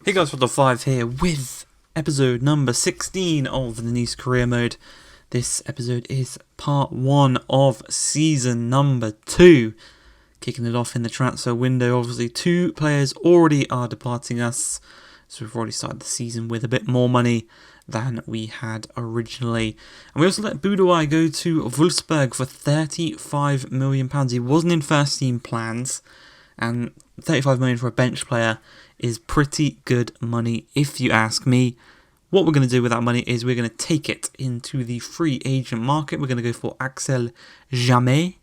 Hey guys, Photo 5 here with episode number 16 of the Nice Career Mode. This episode is part 1 of season number 2. Kicking it off in the transfer window, obviously 2 players already are departing us. So we've already started the season with a bit more money than we had originally. And we also let Budawai go to Wolfsburg for £35 million. He wasn't in first team plans, and £35 million for a bench player is pretty good money if you ask me. What we're going to do with that money is we're going to take it into the free agent market. We're going to go for Axel Jamais.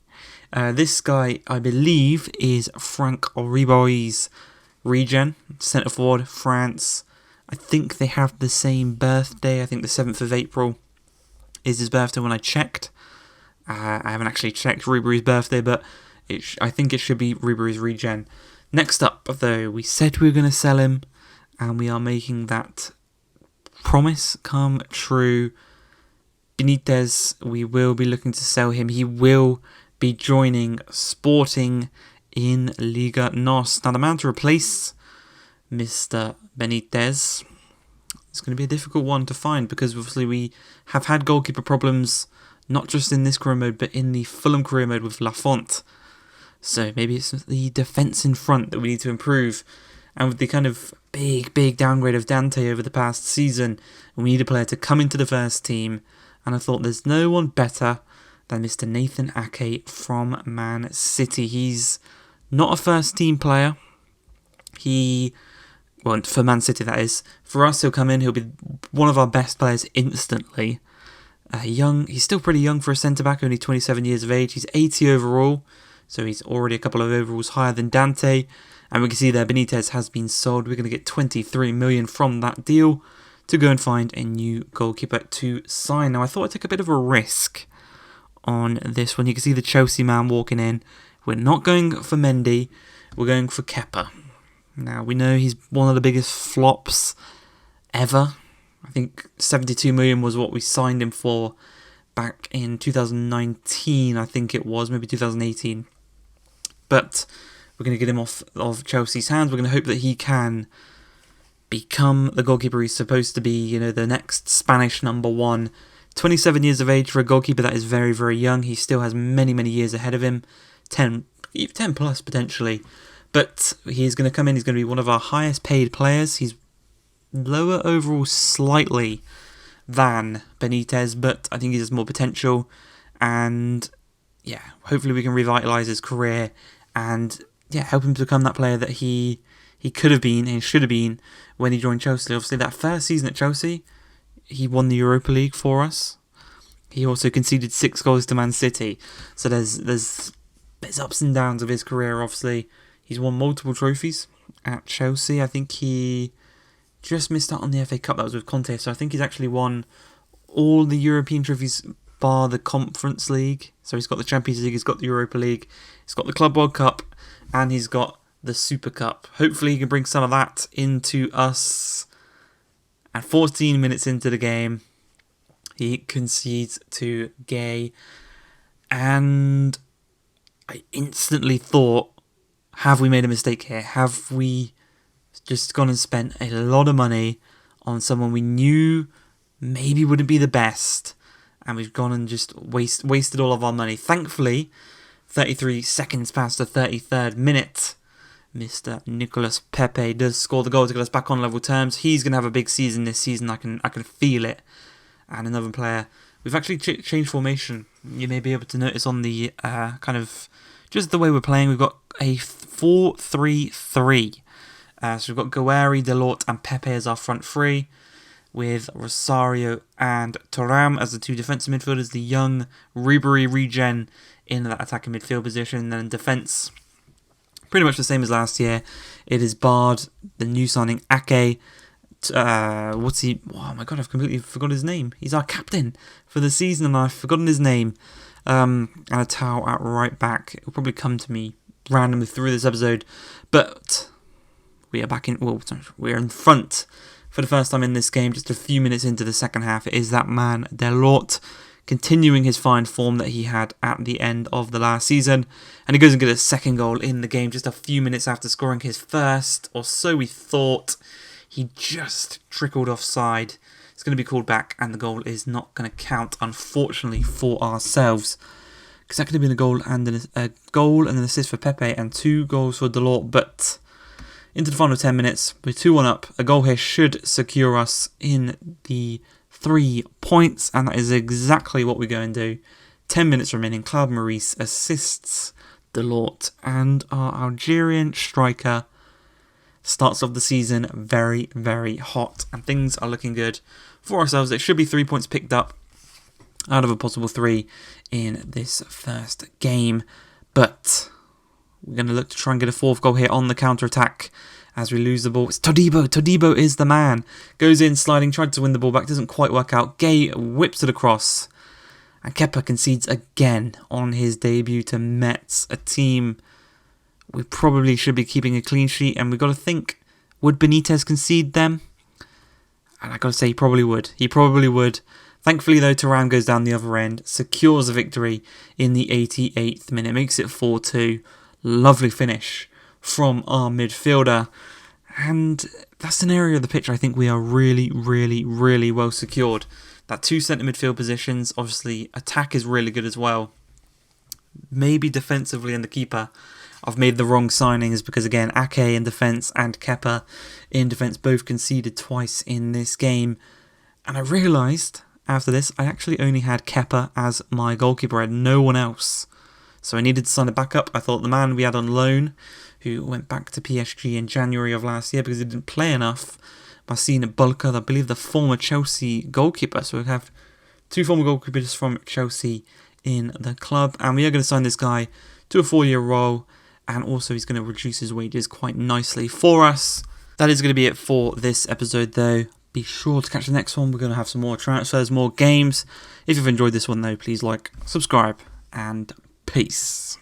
This guy, I believe, is Frank Ribéry's regen, centre forward, France. I think they have the same birthday. I think the 7th of April is his birthday when I checked. I haven't actually checked Ribéry's birthday, but I think it should be Ribéry's regen. Next up, though, we said we were going to sell him, and we are making that promise come true. Benitez, we will be looking to sell him. He will be joining Sporting in Liga NOS. Now, the man to replace Mr. Benitez is going to be a difficult one to find, because obviously we have had goalkeeper problems, not just in this career mode, but in the Fulham career mode with Lafont. So maybe it's the defence in front that we need to improve. And with the kind of big downgrade of Dante over the past season, we need a player to come into the first team. And I thought there's no one better than Mr. Nathan Ake from Man City. He's not a first team player. Well, for Man City that is. For us, he'll come in, he'll be one of our best players instantly. He's still pretty young for a centre-back, only 27 years of age. He's 80 overall. So he's already a couple of overalls higher than Dante. And we can see there Benitez has been sold. We're going to get 23 million from that deal to go and find a new goalkeeper to sign. Now, I thought I'd take a bit of a risk on this one. You can see the Chelsea man walking in. We're not going for Mendy. We're going for Kepa. Now, we know he's one of the biggest flops ever. I think 72 million was what we signed him for back in 2019, I think it was, maybe 2018. But we're going to get him off of Chelsea's hands. We're going to hope that he can become the goalkeeper he's supposed to be, the next Spanish number 1. 27 years of age for a goalkeeper, that is very, very young. He still has many, many years ahead of him. 10 plus potentially. But he's going to come in, he's going to be one of our highest paid players. He's lower overall slightly than Benitez, but I think he has more potential. And yeah, hopefully we can revitalise his career and help him to become that player that he could have been and should have been when he joined Chelsea. Obviously, that first season at Chelsea, he won the Europa League for us. He also conceded 6 goals to Man City. So there's ups and downs of his career. Obviously, he's won multiple trophies at Chelsea. I think he just missed out on the FA Cup. That was with Conte. So I think he's actually won all the European trophies bar the Conference League. So he's got the Champions League, he's got the Europa League, he's got the Club World Cup, and he's got the Super Cup. Hopefully he can bring some of that into us. At 14 minutes into the game, he concedes to Gay. And I instantly thought, have we made a mistake here? Have we just gone and spent a lot of money on someone we knew maybe wouldn't be the best, and we've gone and just wasted all of our money? Thankfully, 33 seconds past the 33rd minute, Mr. Nicolas Pepe does score the goal to get us back on level terms. He's going to have a big season this season. I can feel it. And another player. We've actually changed formation. You may be able to notice on the kind of just the way we're playing. We've got a 4-3-3. So we've got Guerri, Delort, and Pepe as our front three, with Rosario and Thuram as the 2 defensive midfielders. The young Ribéry regen in that attacking midfield position. And then in defence, pretty much the same as last year. It is Bard, the new signing Ake. What's he? Oh my god, I've completely forgot his name. He's our captain for the season, and I've forgotten his name. And a towel at right back. It'll probably come to me randomly through this episode, but we are back in. Well, we're in front for the first time in this game. Just a few minutes into the second half, it is that man Delort continuing his fine form that he had at the end of the last season. And he goes and gets a second goal in the game just a few minutes after scoring his first, or so we thought. He just trickled offside. It's going to be called back, and the goal is not going to count, unfortunately, for ourselves. Because that could have been a goal and an assist for Pepe and 2 goals for Delort. But into the final 10 minutes, we're 2-1 up. A goal here should secure us in the 3 points, and that is exactly what we go and do. 10 minutes remaining. Claude Maurice assists Delort, and our Algerian striker starts off the season very, very hot, and things are looking good for ourselves. It should be 3 points picked up out of a possible 3 in this first game, but we're going to look to try and get a 4th goal here on the counter-attack as we lose the ball. It's Todibo. Todibo is the man. Goes in, sliding, tried to win the ball back, doesn't quite work out. Gay whips it across, and Kepa concedes again on his debut to Metz, a team we probably should be keeping a clean sheet, and we've got to think, would Benitez concede them? And I've got to say, he probably would. He probably would. Thankfully, though, Thuram goes down the other end, secures a victory in the 88th minute, makes it 4-2. Lovely finish from our midfielder. And that's an area of the pitch I think we are really, really, really well secured. That 2 centre midfield positions, obviously, attack is really good as well. Maybe defensively and the keeper, I've made the wrong signings because, again, Ake in defence and Kepa in defence both conceded twice in this game. And I realised after this, I actually only had Kepa as my goalkeeper. I had no one else. So I needed to sign a backup. I thought the man we had on loan, who went back to PSG in January of last year because he didn't play enough, Marcin Bulka, I believe the former Chelsea goalkeeper. So we have 2 former goalkeepers from Chelsea in the club. And we are going to sign this guy to a 4-year role. And also he's going to reduce his wages quite nicely for us. That is going to be it for this episode, though. Be sure to catch the next one. We're going to have some more transfers, more games. If you've enjoyed this one, though, please like, subscribe, and peace.